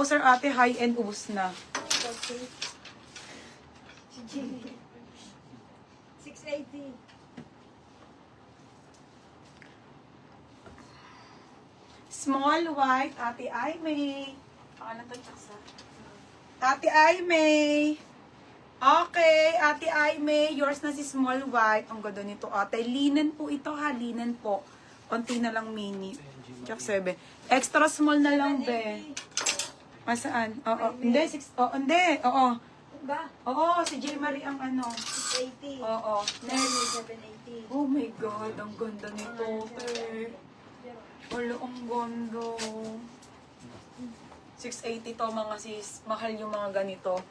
trouser ate, high-end, ubos na. Okay. 680. Small white, ate ay may. Pangalan to, Chaksa. Ate ay may. Okay, ate ay may. Yours na si small white. Ang ganda nito, ate. Linen po ito ha, linen po. Konti na lang mini. Chak 7. Extra small na lang, be. Masaan? Oo. Hindi, 6. Oo, hindi. Oo. Ba? Oo, si J. Marie ang ano. 680. Oo. Next. 780. Oh my God, ang ganda nito, te. Wala, ang ganda. 680 to, mga sis. Mahal yung mga ganito.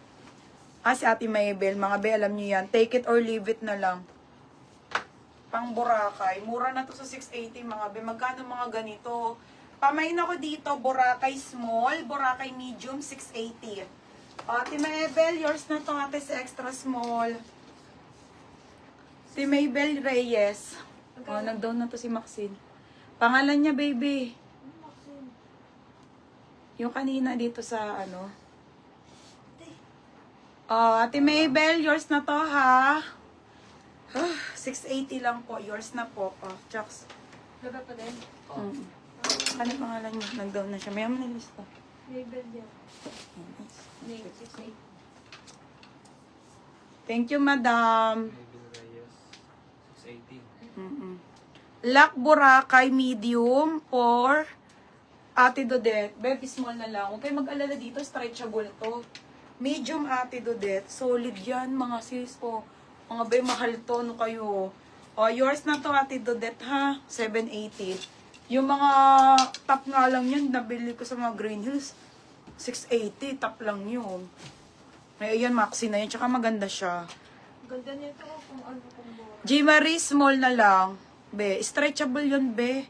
Si Ate Maybel. Mga be, alam nyo yan. Take it or leave it na lang. Pang Boracay. Mura na to sa 680, mga be. Magkano mga ganito? Pamain ako dito. Boracay small. Boracay medium, 680. Ate Maybel, yours na to, ate, sa extra small. Si Maybel Reyes. Nag-down na to si Maxine. Pangalan niya, baby. Yung kanina dito sa ano. Ate Maybel, yours na to, ha? 680 lang po. Yours na po. Chucks. Gaba pa din? Ano pangalan niya? Nag-down na siya. Mayaman na lista. Maybell yan. 680. Thank you, madam. Maybell Reyes, 680. Lac Boracay medium for Ate Dodette. Baby, small na lang. Huwag kayo mag-alala dito. Stretchable to. Medium Ate Dodette. Solid yan, mga sis. Mga bay, mahal to. No kayo. Yours na to, Ate Dodette, ha? 780. Yung mga top nga lang yan, nabili ko sa mga Green Hills. 680. Top lang yun. Ay, ayan, maxi na yun. Tsaka maganda siya. Ganda nito kung ano kung buwan. G. Marie, small na lang. Be, stretchable yun, be.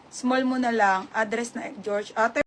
Small mo na lang. Address na George. Ate,